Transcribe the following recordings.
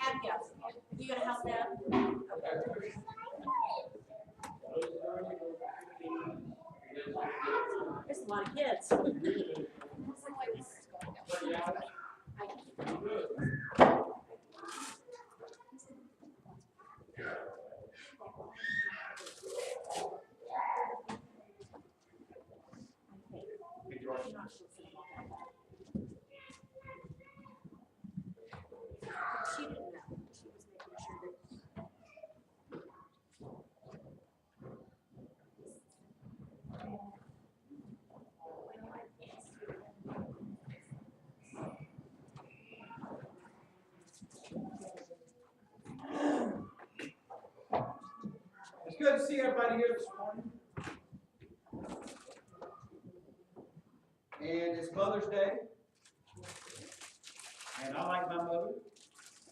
Abigail, you gonna help them? There's a lot of kids. She didn't know. She was making sure that. It's good to see everybody here this morning. And it's Mother's Day. And I like my mother.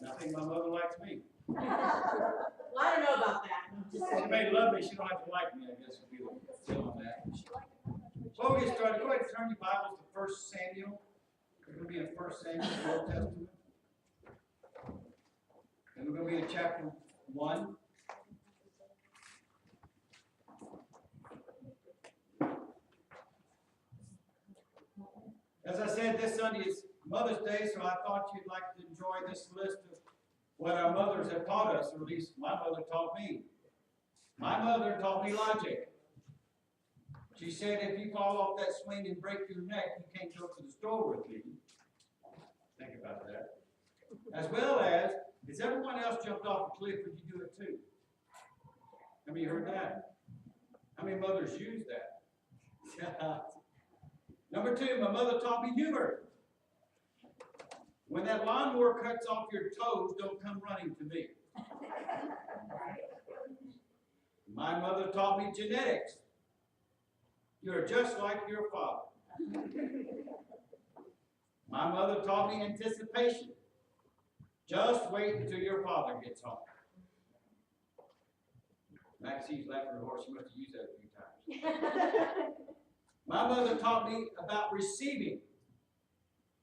And I think my mother likes me. Well, I don't know about that. She may love me, she don't have to like me, I guess would be the deal on that. Before we get started, go ahead and turn your Bibles to 1 Samuel. We're going to be in 1 Samuel, the Old Testament. And we're going to be in chapter 1. As I said, this Sunday is Mother's Day, so I thought you'd like to enjoy this list of what our mothers have taught us, or at least my mother taught me. My mother taught me logic. She said, if you fall off that swing and break your neck, you can't go to the store with me. Think about that. As well as everyone else jumped off a cliff, would you do it too? Have you heard that? How many mothers use that? Number 2, my mother taught me humor. When that lawnmower cuts off your toes, don't come running to me. My mother taught me genetics. You're just like your father. My mother taught me anticipation. Just wait until your father gets home. Maxine's laughing her horse. She must have used that a few times. My mother taught me about receiving.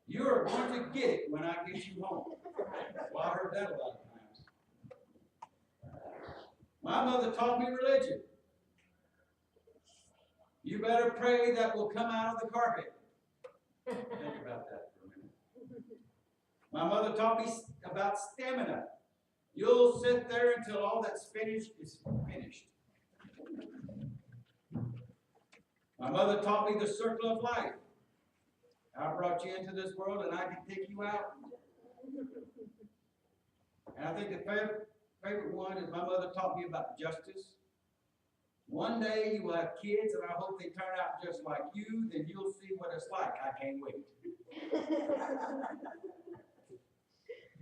You are going to get it when I get you home. Well, I heard that a lot of times. My mother taught me religion. You better pray that will come out of the carpet. Think about that for a minute. My mother taught me about stamina. You'll sit there until all that spinach is finished. My mother taught me the circle of life. I brought you into this world and I can take you out. And I think the favorite one is my mother taught me about justice. One day you will have kids and I hope they turn out just like you, then you'll see what it's like. I can't wait.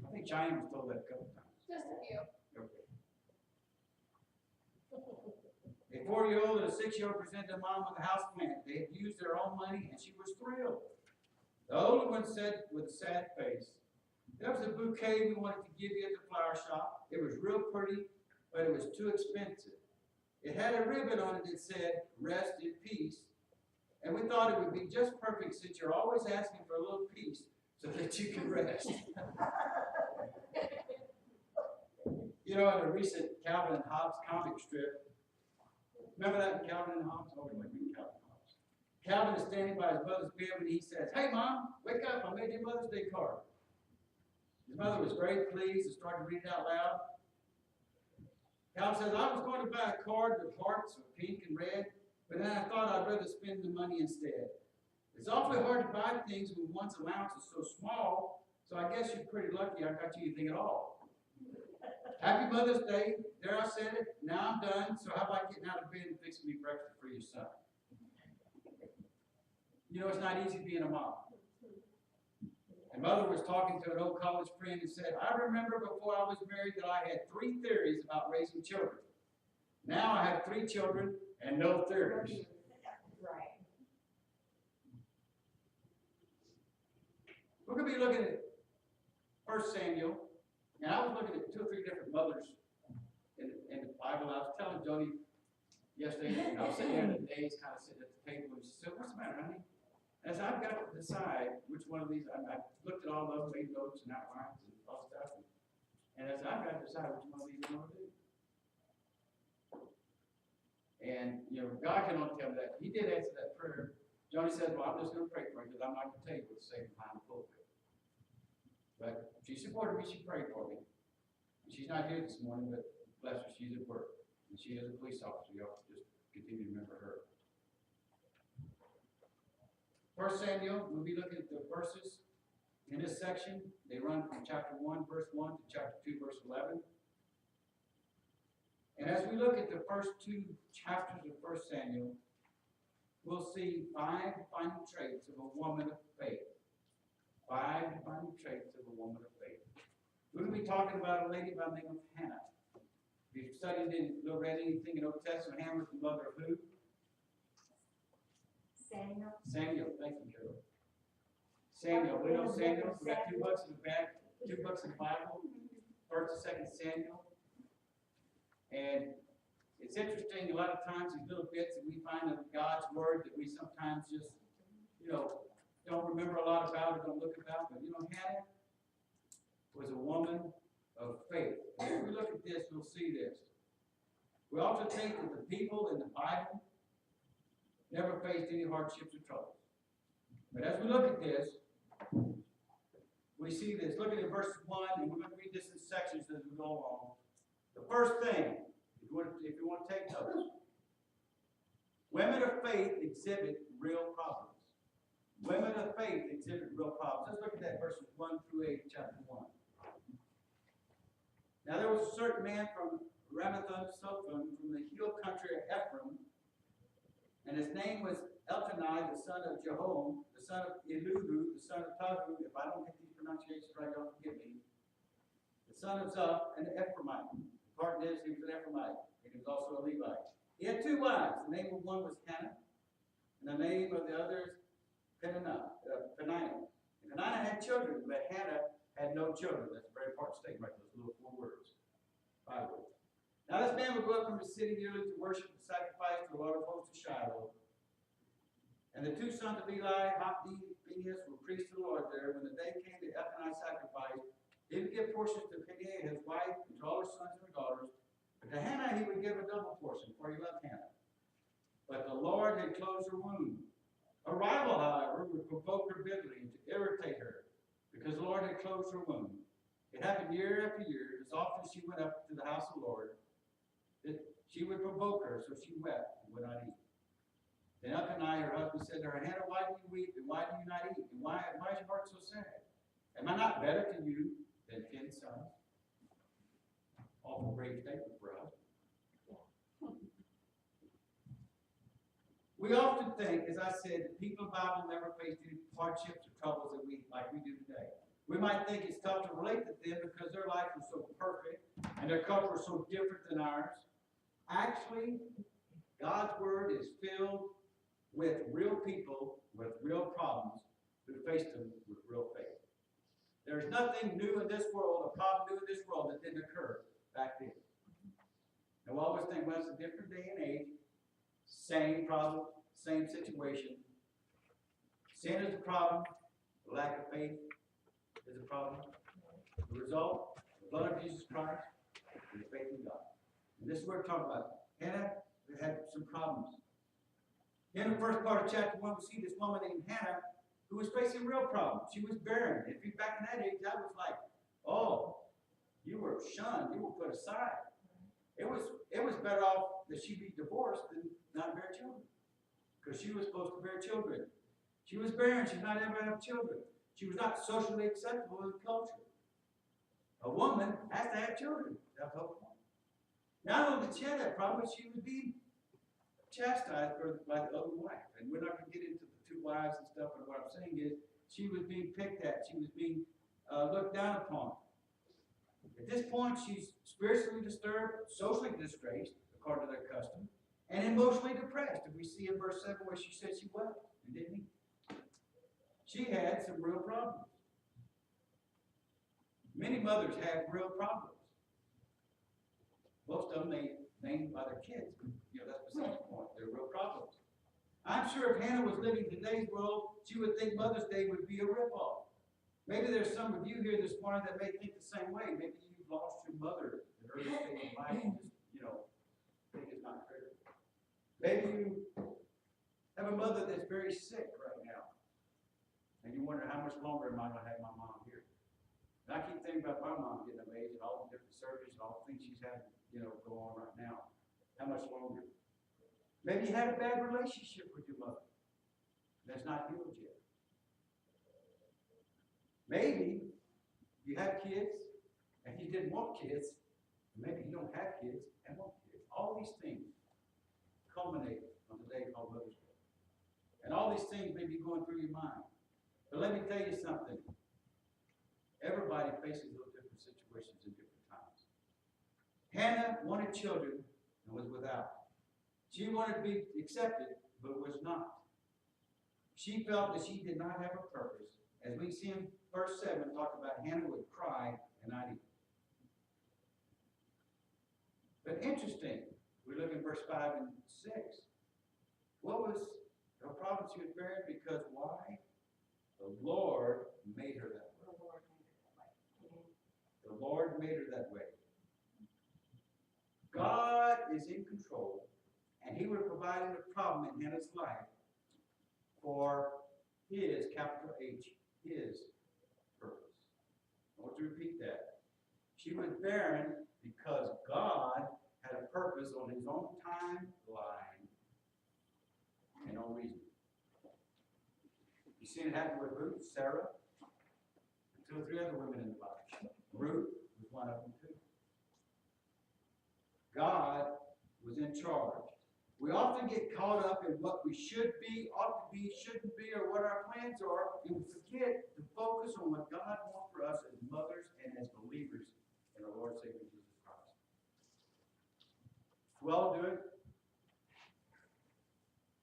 I think Cheyenne was told that a couple times. Just a few. Okay. A 4-year-old and a 6-year-old presented a mom with a house plant. They had used their own money and she was thrilled. The older one said with a sad face, there was a bouquet we wanted to give you at the flower shop. It was real pretty, but it was too expensive. It had a ribbon on it that said, rest in peace. And we thought it would be just perfect since you're always asking for a little peace so that you can rest. You know, in a recent Calvin and Hobbes comic strip, remember that in Calvin and Hobbes? Oh, we like reading Calvin and Hobbes. Calvin is standing by his mother's bed when he says, hey, Mom, wake up, I made you a Mother's Day card. His mother was very pleased and started to read it out loud. Calvin says, I was going to buy a card with hearts of pink and red, but then I thought I'd rather spend the money instead. It's awfully hard to buy things when one's allowance is so small, so I guess you're pretty lucky I got you anything at all. Happy Mother's Day. There I said it. Now I'm done, so how about getting out of bed and fixing me breakfast for your son? You know, it's not easy being a mom. And Mother was talking to an old college friend and said, I remember before I was married that I had 3 theories about raising children. Now I have 3 children and no theories. Right. We're going to be looking at 1 Samuel. And I was looking at 2 or 3 different mothers in the Bible. I was telling Jody yesterday, I was sitting there in the days kind of sitting at the table, and she said, what's the matter, honey? As I've got to decide which one of these, I've looked at all of them, made notes and outlines and all stuff. And as I've got to decide which one of these I want to do. And, you know, God can only tell me that. He did answer that prayer. Johnny said, well, I'm just going to pray for you because I'm not going to tell you what to say behind the pulpit. But she supported me. She prayed for me. She's not here this morning, but bless her, she's at work. And she is a police officer. Y'all just continue to remember her. 1 Samuel, we'll be looking at the verses in this section. They run from chapter 1, verse 1 to chapter 2, verse 11. And as we look at the first two chapters of 1 Samuel, we'll see 5 defining traits of a woman of faith. 5 defining traits of a woman of faith. We're going to be talking about a lady by the name of Hannah. If you've studied and read anything in the Old Testament, Hannah was the mother of who? Samuel. Samuel, thank you, Carol. Samuel, we know Samuel. We got 2 books in the back, 2 books in the Bible, 1st and 2nd Samuel. And it's interesting, a lot of times these little bits that we find in God's Word that we sometimes just, you know, don't remember a lot about or don't look about. But, you know, Hannah was a woman of faith. And if we look at this, we'll see this. We often think that the people in the Bible never faced any hardships or troubles. But as we look at this, we see this. Look at verse 1, and we're going to read this in sections as we go along. The first thing, if you want to take notes, women of faith exhibit real problems. Women of faith exhibit real problems. Let's look at that verses 1 through 8, chapter 1. Now there was a certain man from Ramathaim-Sophim, from the hill country of Ephraim, and his name was Elkanah, the son of Jehoram, the son of Elihu, the son of Tahu. If I don't get these pronunciations right, don't forgive me. The son of Zoph, an Ephraimite. The part is he was an Ephraimite, and he was also a Levite. He had 2 wives. The name of one was Hannah, and the name of the other is Peninnah. And Peninnah had children, but Hannah had no children. That's a very important statement, right? Those little 4 words, 5 words. Now this man would go up from the city yearly to worship and sacrifice to the Lord of hosts to Shiloh. And the 2 sons of Eli, Hophni and Phinehas, were priests to the Lord there. When the day came to Elkanah sacrifice, he would give portions to Phinehas, his wife, and to all her sons and her daughters. But to Hannah he would give a double portion, for he loved Hannah. But the Lord had closed her womb. A rival, however, would provoke her bitterly and to irritate her, because the Lord had closed her womb. It happened year after year, as often as she went up to the house of the Lord, that she would provoke her, so she wept and would not eat. Then Elkanah, her husband, said to her, Hannah, why do you weep, and why do you not eat? And why is your heart so sad? Am I not better to you than 10 sons? Awful brave statement for us. We often think, as I said, that people in the Bible never faced any hardships or troubles that we do today. We might think it's tough to relate to them because their life was so perfect and their culture was so different than ours. Actually, God's Word is filled with real people with real problems who faced them with real faith. There's nothing new in this world, a problem new in this world that didn't occur back then. And we always think, well, it's a different day and age, same problem, same situation. Sin is a problem, the lack of faith is a problem. The result, the blood of Jesus Christ, and the faith in God. And this is what we're talking about. Hannah had some problems. In the first part of chapter 1, we see this woman named Hannah who was facing real problems. She was barren. If you back in that age, that was like, oh, you were shunned, you were put aside. It was better off that she be divorced than not bear children, because she was supposed to bear children. She was barren. She did not ever have children. She was not socially acceptable in the culture. A woman has to have children. That's the whole point. Not only did she have that problem, but she was being chastised by the other wife. And we're not going to get into the 2 wives and stuff, but what I'm saying is she was being picked at. She was being looked down upon. At this point, she's spiritually disturbed, socially disgraced, according to their custom, and emotionally depressed. If we see in verse 7 where she said she wept, didn't he? She had some real problems. Many mothers have real problems. Most of them they named by their kids. You know, that's besides the point. They're real problems. I'm sure if Hannah was living in today's world, she would think Mother's Day would be a ripoff. Maybe there's some of you here this morning that may think the same way. Maybe you've lost your mother at early stage of life and just, think it's not critical. Maybe you have a mother that's very sick right now, and you wonder how much longer am I going to have my mom here? And I keep thinking about my mom getting of age and all the different surgeries and all the things she's had, go on right now. How much longer? Maybe you had a bad relationship with your mother that's not healed yet. Maybe you have kids and you didn't want kids. Maybe you don't have kids and want kids. All these things culminate on the day called Mother's Day. And all these things may be going through your mind. But let me tell you something. Everybody faces those different situations in different times. Hannah wanted children and was without. She wanted to be accepted, but was not. She felt that she did not have a purpose. As we see in verse 7, talk about Hannah would cry and not eat. But interesting, we look in verse 5 and 6. What was her problem? She was barren because why? The Lord made her that way. The Lord made her that way. God is in control, and He was providing a problem in Hannah's life for His, capital H, His purpose. I want to repeat that. She was barren because God had a purpose on His own timeline and no reason. You seen it happen with Ruth, Sarah, and 2 or 3 other women in the Bible. Ruth was one of them too. God was in charge. We often get caught up in what we should be, ought to be, shouldn't be, or what our plans are, and we forget to focus on what God wants for us as mothers and as believers in our Lord and Savior Jesus Christ. We all do it.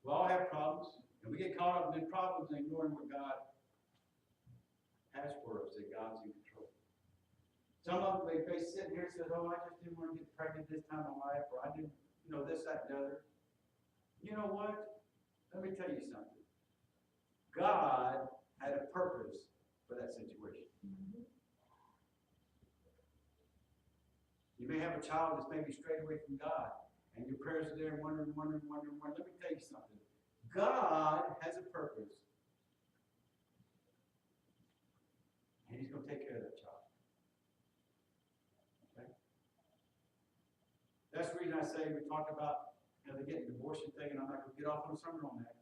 We all have problems, and we get caught up in problems and ignoring what God has for us, that God's in control. Some of them may sit here and say, oh, I just didn't want to get pregnant this time in life, or I didn't, this, that, and the other. You know what? Let me tell you something. God had a purpose for that situation. Mm-hmm. You may have a child that's maybe strayed away from God, and your prayers are there wondering. Let me tell you something. God has a purpose, and He's going to take care of that child. Okay? That's the reason I say we talk about they're getting the abortion thing, and I'm not going to get off on a sermon on that.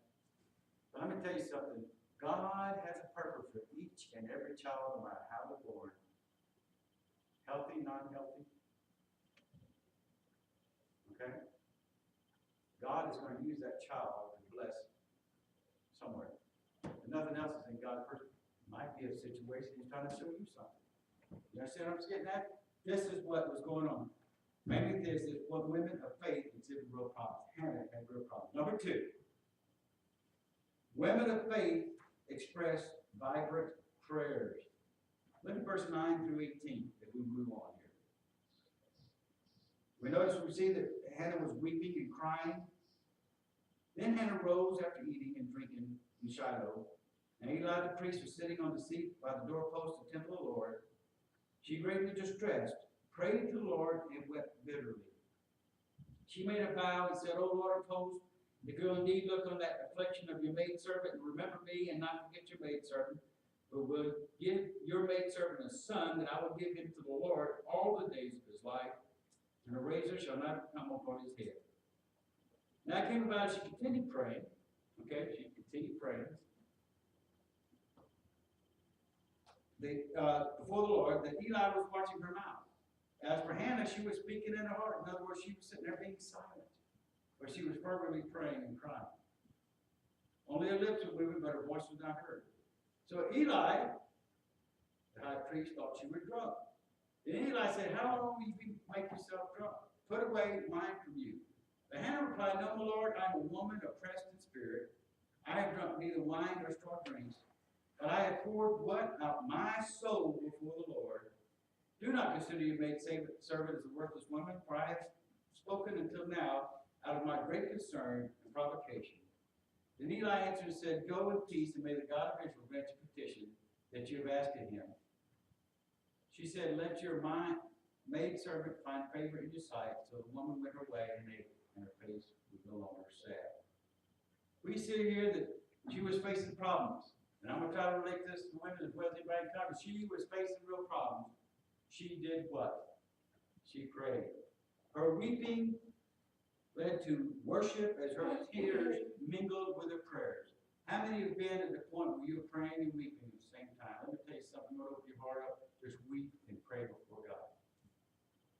But let me tell you something. God has a purpose for each and every child, no matter how they're born. Healthy, non-healthy. Okay? God is going to use that child to bless somewhere. And nothing else is in God's purpose. Might be a situation He's trying to show you something. You understand what I'm getting at? This is what was going on. Maybe this is what women of faith exhibit real problems. Hannah had real problems. Number 2, women of faith express vibrant prayers. Look at verse 9 through 18 as we move on here. We see that Hannah was weeping and crying. Then Hannah rose after eating and drinking in Shiloh, and Eli the priest was sitting on the seat by the doorpost of the temple of the Lord. She, greatly distressed, prayed to the Lord and wept bitterly. She made a vow and said, O Lord of hosts, if you will indeed look on that affliction of your maidservant and remember me and not forget your maidservant, but will give your maidservant a son, that I will give him to the Lord all the days of his life, and a razor shall not come upon his head. Now it came about, she continued praying. Okay, she continued praying. Before the Lord, that Eli was watching her mouth. As for Hannah, she was speaking in her heart. In other words, she was sitting there being silent, but she was fervently praying and crying. Only her lips were moving, but her voice was not heard. So Eli, the high priest, thought she was drunk. And Eli said, how long will you make yourself drunk? Put away wine from you. But Hannah replied, no, my Lord, I am a woman oppressed in spirit. I have drunk neither wine nor strong drinks, but I have poured what? Out my soul before the Lord. Do not consider your maidservant as a worthless woman, for I have spoken until now out of my great concern and provocation. Then Eli answered and said, Go in peace, and may the God of Israel grant your petition that you have asked of him. She said, Let your maidservant find favor in your sight. So the woman went her way and ate, and her face was no longer sad. We see here that she was facing problems. And I'm going to try to relate this to women as well as anybody can. She was facing real problems. She did what? She prayed. Her weeping led to worship as her tears mingled with her prayers. How many have been at the point where you're praying and weeping at the same time? Let me tell you something. You want to open your heart up, just weep and pray before God.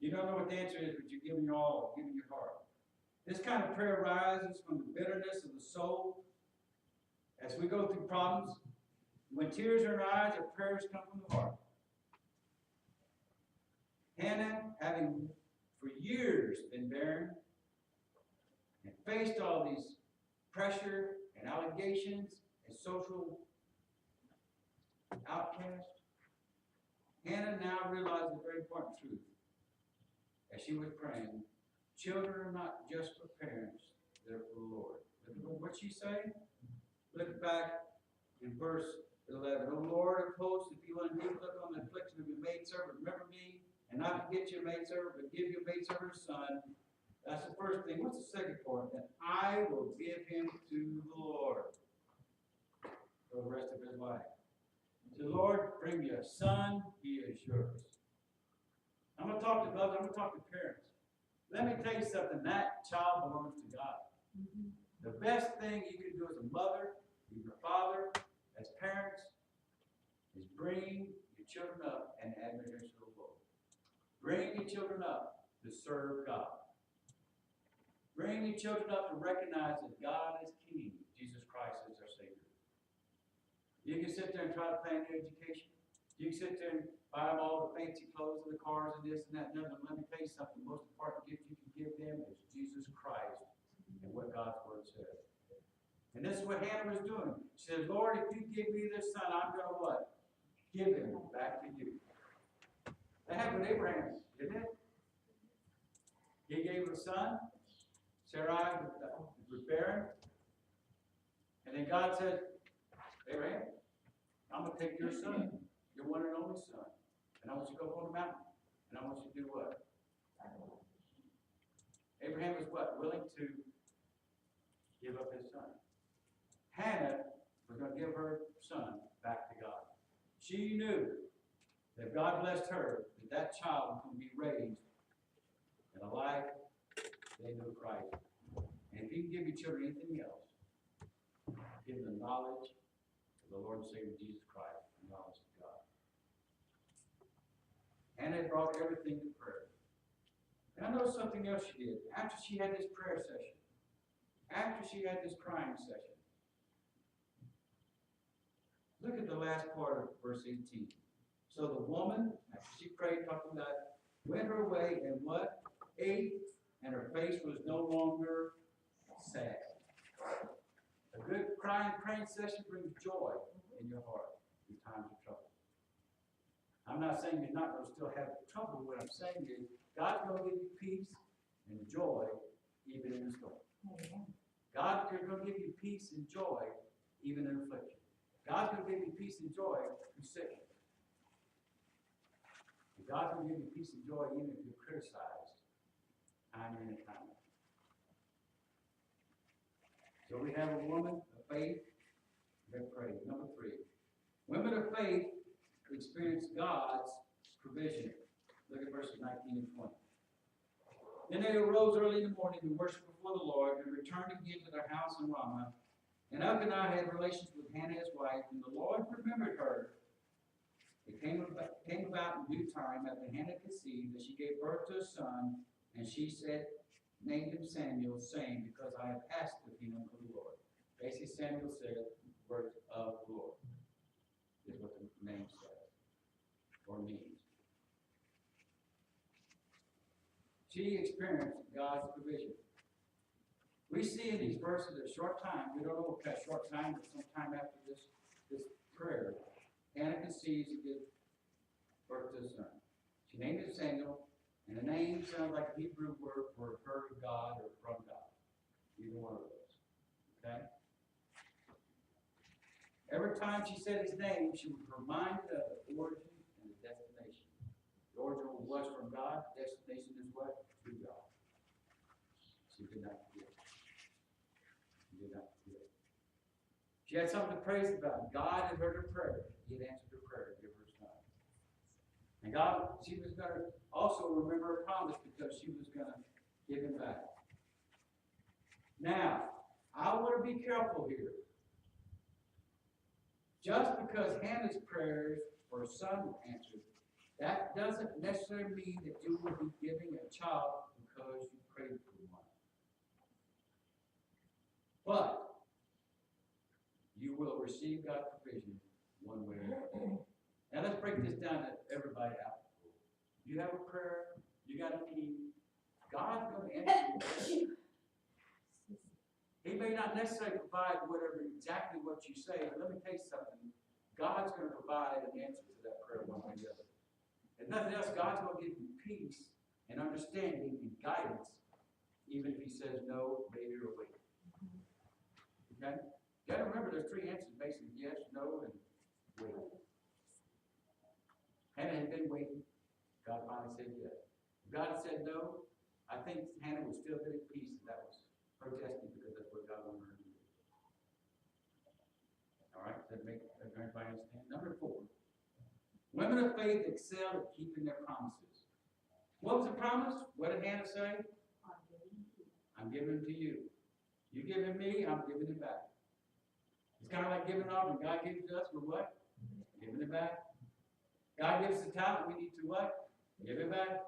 You don't know what the answer is, but you're giving your all, giving your heart. This kind of prayer arises from the bitterness of the soul. As we go through problems, when tears are in our eyes, our prayers come from the heart. Hannah, having for years been barren and faced all these pressure and allegations and social outcasts, Hannah now realized a very important truth. As she was praying, children are not just for parents, they're for the Lord. What'd she say? Look back in verse 11. O Lord of hosts, if you indeed look on the affliction of your maidservant, remember me, and not forget your maidservant, but give your maidservant a son. That's the first thing. What's the second part? That I will give him to the Lord for the rest of his life. The Lord, bring me a son, he is yours. I'm going to talk to brothers, I'm going to talk to parents. Let me tell you something, that child belongs to God. The best thing you can do as a mother, as a father, as parents, is bring your children up in admiration of the Lord. Bring your children up to serve God. Bring your children up to recognize that God is King. Jesus Christ is our Savior. You can sit there and try to plan your education. You can sit there and buy them all the fancy clothes and the cars and this and that and other. Let me tell you something. The most important gift you can give them is Jesus Christ and what God's Word says. And this is what Hannah was doing. She said, Lord, if you give me this son, I'm going to what? Give him back to you. That happened with Abraham, didn't it? He gave her a son. Sarai was barren. And then God said, Abraham, I'm going to take your son, your one and only son, and I want you to go on the mountain. And I want you to do what? Abraham was what? Willing to give up his son. Hannah was going to give her son back to God. She knew that God blessed her, that that child was going to be raised in a life they knew Christ. And if you can give your children anything else, give them the knowledge of the Lord and Savior Jesus Christ, the knowledge of God. Hannah brought everything to prayer. And I know something else she did. After she had this prayer session, after she had this crying session, look at the last part of verse 18. So the woman, after she prayed, talking about, went her way and what? Ate, and her face was no longer sad. A good crying, praying session brings joy in your heart in times of trouble. I'm not saying you're not going to still have trouble. What I'm saying is God's going to give you peace and joy even in the storm. God is going to give you peace and joy even in affliction. God's going to give you peace and joy through sickness. And God's going to give you peace and joy even if you're criticized time in and time out. So we have a woman of faith that prayed. Number 3. Women of faith experience God's provision. Look at verses 19 and 20. Then they arose early in the morning to worship before the Lord and returned again to their house in Ramah. And Abney had relations with Hannah his wife, and the Lord remembered her. It came about in due time after Hannah conceived that she gave birth to a son, and she named him Samuel, saying, because I have asked of him of the Lord. Basically, Samuel said, words of the Lord, is what the name says, or means. She experienced God's provision. We see in these verses a short time, we don't know what kind of short time, but sometime after this prayer, Hannah conceives and gives birth to a son. She named him Samuel, and the name sounds like a Hebrew word for heard of God or from God. Either one of those. Okay? Every time she said his name, she was reminded of the origin and the destination. The origin was from God, the destination is what? To God. She did not forget. She did not forget. She had something to praise about. God had heard her prayer. He had answered her prayer to give her a son. And God, she was going to also remember her promise because she was going to give him back. Now, I want to be careful here. Just because Hannah's prayers for a son were answered, that doesn't necessarily mean that you will be giving a child because you prayed for one. But you will receive God's provision one way or another. Now let's break this down to everybody out. You have a prayer, you got a need, God's going to answer you. He may not necessarily provide exactly what you say, but let me tell you something. God's going to provide an answer to that prayer one way or the other. If nothing else, God's going to give you peace and understanding and guidance, even if he says no, maybe, or wait. Okay? You got to remember there's three answers, basically: yes, no, and wait. Hannah had been waiting. God finally said yes. If God had said no, I think Hannah would still be at peace, and that was her destiny, because that's what God wanted her to do. All right, does that make everybody understand? Number 4. Women of faith excel at keeping their promises. What was the promise? What did Hannah say? I'm giving it to you. You give it me, I'm giving it back. It's kind of like giving an offering. God gives it to us, we're what? Giving it back. God gives us a talent, we need to what? Give it back.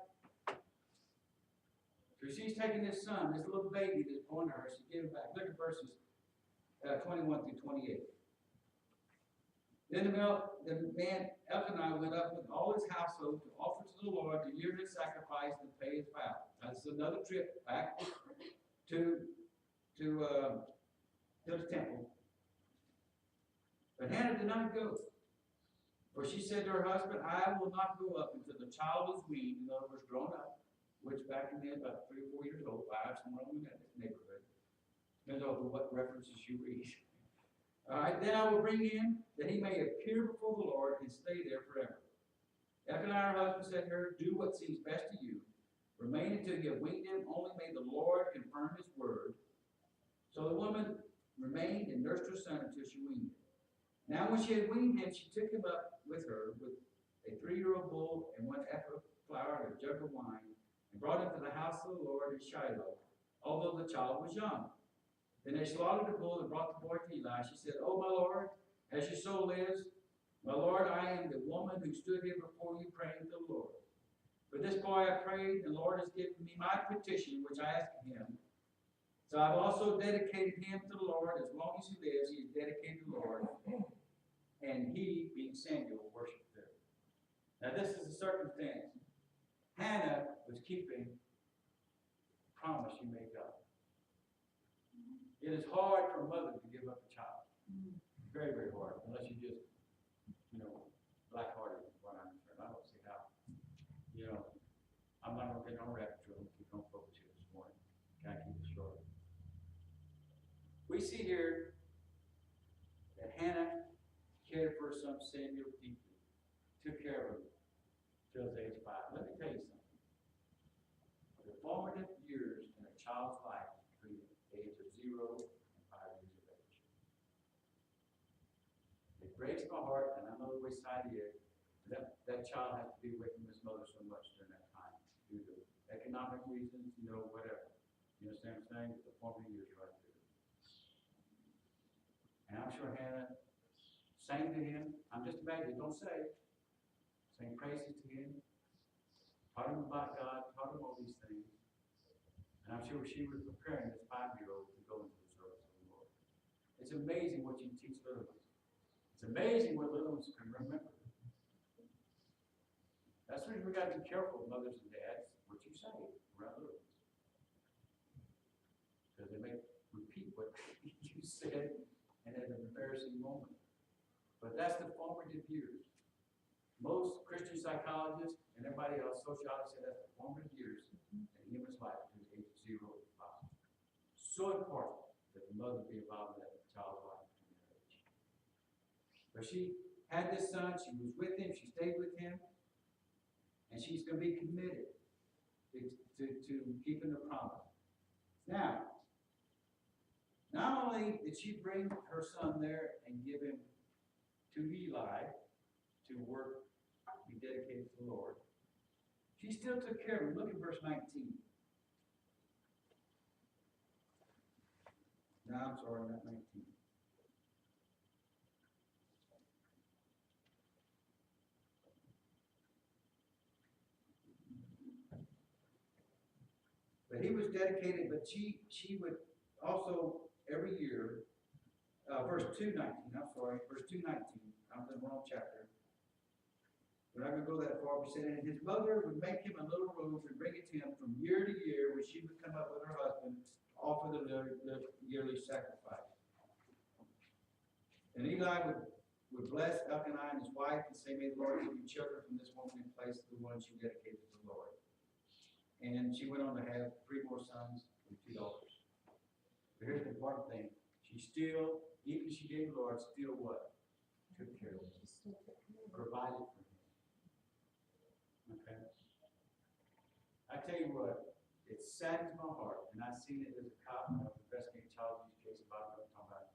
So she's taking this son, this little baby that's born to her, she gave it back. Look at verses 21 through 28. Then the man Abney went up with all his household to offer to the Lord the yearly sacrifice and pay his vow. That's another trip back to the temple. But Hannah did not go. For she said to her husband, I will not go up until the child is weaned, in other words, grown up, which back in then about 3 or 4 years old, 5, somewhere in that neighborhood. Depends on what references you read. All right, then I will bring him that he may appear before the Lord and stay there forever. Abney, her husband, said to her, do what seems best to you. Remain until you have weaned him, only may the Lord confirm his word. So the woman remained and nursed her son until she weaned him. Now when she had weaned him, she took him up with her with a 3-year-old bull and 1 ephah of flour and a jug of wine, and brought him to the house of the Lord in Shiloh, although the child was young. Then they slaughtered the bull and brought the boy to Eli. She said, Oh, my Lord, as your soul lives, my Lord, I am the woman who stood here before you praying to the Lord. For this boy I prayed, and the Lord has given me my petition, which I asked of him. So I've also dedicated him to the Lord. As long as he lives, he is dedicated to the Lord. And he, being Samuel, worshipped there. Now this is a circumstance. Hannah was keeping the promise she made God. It is hard for a mother to give up a child. Very, very hard. Unless you just, black-hearted is what I'm concerned. I don't see how. I'm not going to get on rabbit trail. Keep on focus here this morning. Can I keep it short? We see here that Hannah cared for her son Samuel deeply. Took care of him till his age 5. Let me tell you something. The formative years in a child's life between the age of 0 and 5 years of age. It breaks my heart, and I know the way Sadie is, that child has to be away from his mother so much during that time due to economic reasons, whatever. You understand what I'm saying? The formative years right there. And I'm sure Hannah sang to him. I'm just imagining, don't say, sang praises to him, taught him about God, taught him all these things. And I'm sure she was preparing this 5-year-old to go into the service of the Lord. It's amazing what you teach little ones. It's amazing what little ones can remember. That's the reason we got to be careful, mothers and dads, what you say around little ones. Because they may repeat what you said in an embarrassing moment. But that's the formative years. Most Christian psychologists and everybody else, sociologists, say that's the formative years in a human's life between the age of 0 and 5. So important that the mother be involved in that child's life between that age. But she had this son, she was with him, she stayed with him, and she's going to be committed to keeping the promise. Now, not only did she bring her son there and give him to Eli to work, be dedicated to the Lord, she still took care of him. Look at verse 19. No, I'm sorry, not 19. But he was dedicated, but she would also every year, verse 2:19, I'm sorry, verse 2:19, I'm in the wrong chapter. We're not going to go that far. We said, and his mother would make him a little robe and bring it to him from year to year, when she would come up with her husband to offer the yearly sacrifice. And Eli would bless Elkanah and his wife and say, may the Lord give you children from this woman in place of the ones you dedicated to the Lord. And she went on to have 3 more sons and 2 daughters. But here's the important thing. She still, even she gave the Lord, still what? Took care of him. Provided for him. Okay? I tell you what, it saddens my heart, and I've seen it as a cop, and I was investigating child abuse case about what I'm talking about.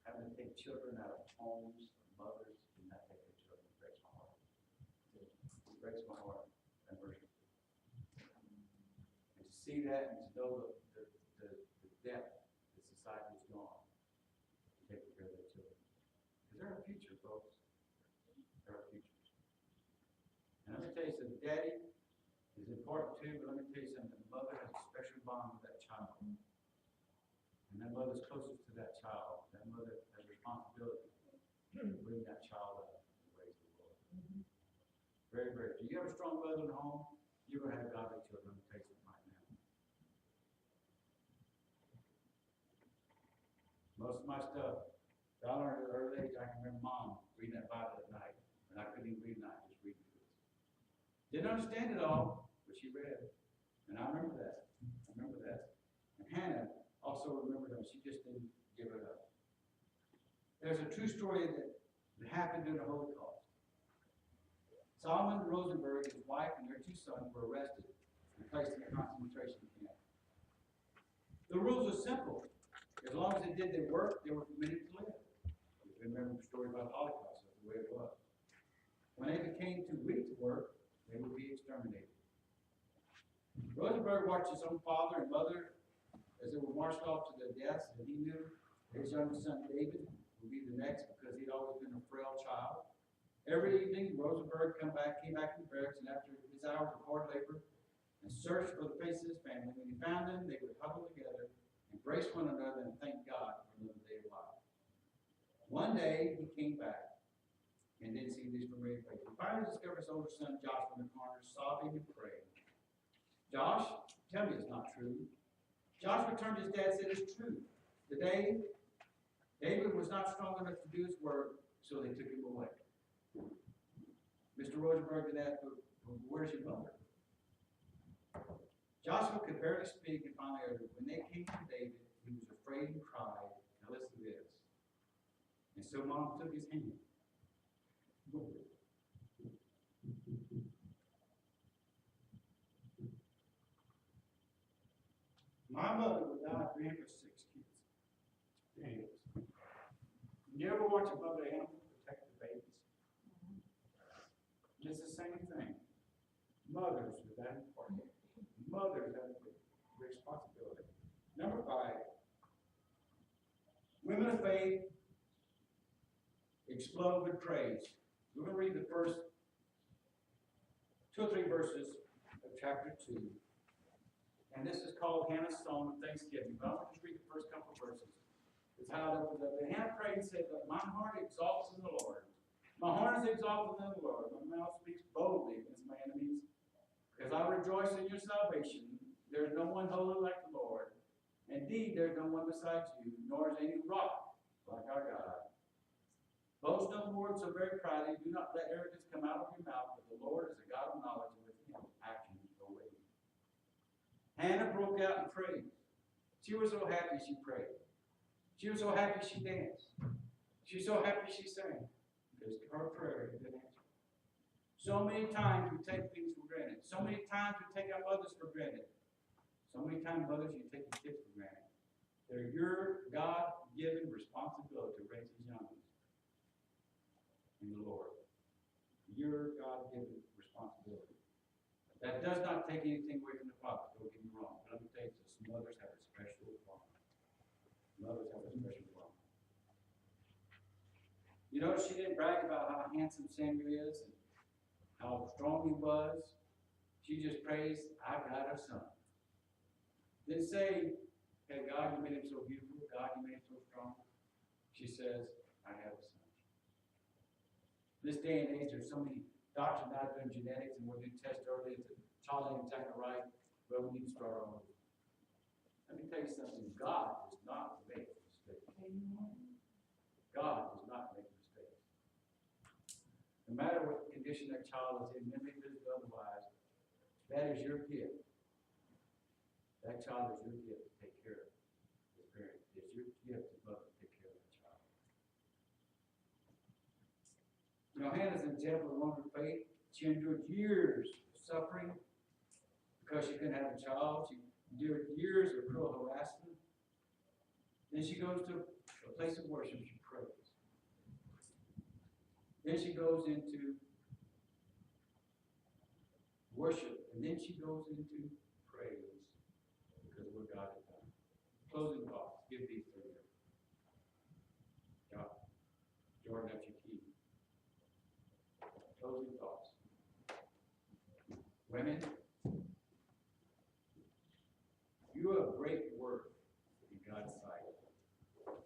Having to take children out of homes, mothers, and not take their children. It breaks my heart. It breaks my heart. And to see that and to know the depth that society has gone to take care of their children. Because they're our future, folks. They're our future. And let me tell you something, daddy is important too, but let me tell you something, the mother has a special bond with that child. And that mother's closest to that child. That mother has a responsibility to bring that child up in the ways of the Lord. Very, very. Do you have a strong mother in the home? You're going to have godly children. Let me tell you something right now. Most of my stuff, I learned at an early age. I can remember Mom reading that Bible at night, and I couldn't even read at night, just reading it. Didn't understand it all, but she read it. And I remember that. And Hannah also remembered that. She just didn't give it up. There's a true story that happened during the Holocaust. Solomon Rosenberg, his wife, and their 2 sons were arrested and placed in a concentration camp. The rules are simple. As long as they did their work, they were permitted to live. If you remember the story about the Holocaust, that's the way it was. When they became too weak to work, they would be exterminated. Rosenberg watched his own father and mother as they were marched off to their deaths, and he knew his youngest son David would be the next because he'd always been a frail child. Every evening, Rosenberg came back in the barracks, and after his hours of hard labor, and searched for the faces of his family. When he found them, they would huddle together, embrace one another, and thank God for another day of life. One day, he came back and didn't see these familiar faces. He finally discovered his older son, Joshua, in the corner, sobbing and praying. Josh, tell me it's not true. Josh returned to his dad and said, it's true. Today, David was not strong enough to do his work, so they took him away. Mr. Rosenberg then asked, where's your mother? Joshua could barely speak and finally uttered, when they came to David, he was afraid and cried. Now listen to this. And so Mom took his hand. My mother would die for him with 6 kids. Anyways, you ever watch a mother animal protect the babies? It's the same thing. Mothers are that important. Mothers have a responsibility. Number 5, women of faith explode with praise. We're going to read the first 2 or 3 verses of chapter 2. And this is called Hannah's Song of Thanksgiving. But I'll just read the first couple of verses. It's how it opens up. And Hannah prayed and said, my heart exalts in the Lord. My heart is exalted in the Lord. My mouth speaks boldly against my enemies. Because I rejoice in your salvation. There is no one holy like the Lord. Indeed, there is no one besides you, nor is any rock like our God. Boast no more so very proudly. Do not let arrogance come out of your mouth, but the Lord is a God of knowledge, and with him actions go with you. Hannah broke out in praise. She was so happy she prayed. She was so happy she danced. She's so happy she sang because her prayer had been answered. So many times we take things for granted. So many times we take our mothers for granted. So many times, mothers, you take your kids for granted. They're your God-given responsibility to raise these young ones in the Lord. Your God-given responsibility. That does not take anything away from the father. Don't get me wrong. But let me tell you this: mothers have a special bond. Mothers have a special bond. You notice she didn't brag about how handsome Samuel is and how strong he was. She just praised, I got a son. Didn't say, hey, God, you made him so beautiful. God, you made him so strong. She says, I have a son. This day and age, there's so many doctors now doing genetics, and we'll do tests early if the child ain't exactly right. Well, we need to start over. Let me tell you something. God does not make mistakes. God does not make mistakes. No matter what condition that child is in, maybe it is otherwise, that is your gift. That child is your gift to take care of. His parent. It's your gift as mother to take care of that child. You know, Hannah's an example of one of her faith. She endured years of suffering because she couldn't have a child. She endured years of cruel harassment. Then she goes to a place of worship. She prays. Then she goes into worship, and then she goes into praise because of what God has done. Closing thoughts. Give these to you. Jordan, that's your key. Closing thoughts. Women, you have great worth in God's sight,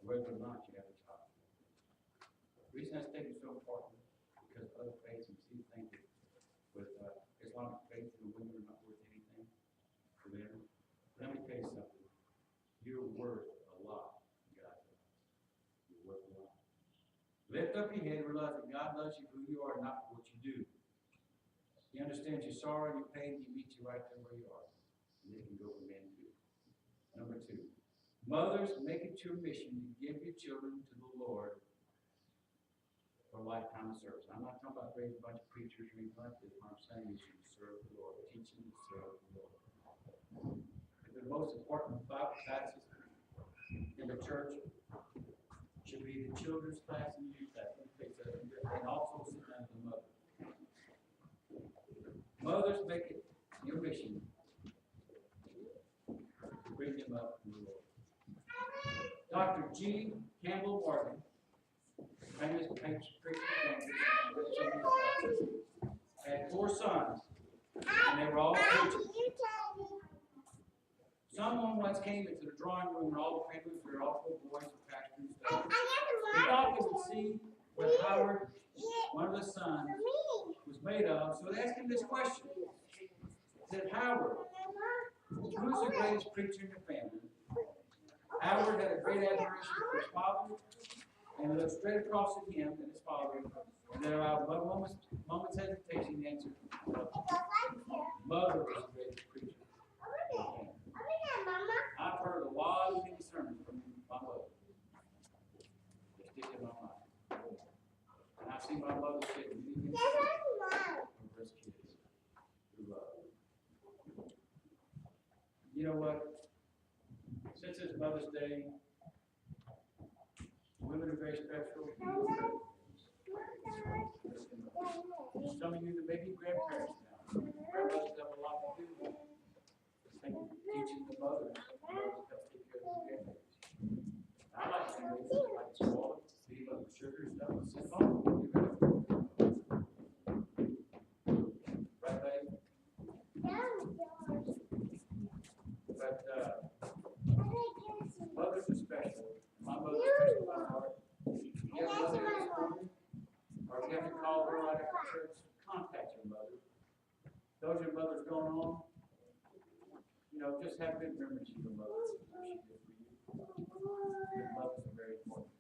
whether or not you have a child. The reason I think it's so important because other faiths and see things with Islamic faith and women are not worth anything for them. Let me tell you something. You're worth a lot in God's eyes. You're worth a lot. Lift up your head and realize that God loves you for who you are, not for what you do. He understands your sorrow and your pain. He meets you right there where you are. And they can go from men too. Number 2. Mothers, make it your mission to give your children to the Lord for a lifetime of service. I'm not talking about raising a bunch of preachers or anything like this. What I'm saying is you serve the Lord. Teach them to serve the Lord. The most important Bible classes in the church should be the children's class and the youth class. And also sit down to the mother. Mothers, make it your mission to bring them up in the Lord. Dr. G. Campbell Morgan, famous preacher, had 4 sons, and they were all preachers. Someone once came into the drawing room and all the papers were all full of boys and pastors and stuff. He thought they would see what Howard, one of the sons, was made of, so they asked him this question. He said, Howard, who's the greatest preacher in your family? Howard had a great admiration for his father, and he looked straight across at him and his father, and then without one moment's hesitation, he answered, Mother was the greatest preacher. I've heard a lot of many sermons from my mother. They stick in my mind. And I've seen my mother say many for his kids through love. You know what? Since it's Mother's Day, women are very special. Some of you that may be grandparents now. Grandmothers have a lot to do with teaching the mothers how to take care of the grandbabies. I like grandbabies. I like to swallow, leave up the sugar and stuff, and sit home. Right, baby? But mothers are special. My mother's special in my heart. If you have a mother in this morning, or if you have to call her right after church, contact your mother. Those your mother's going on, you know, just have good memories of your mother. What she did for you. Good mothers are very important.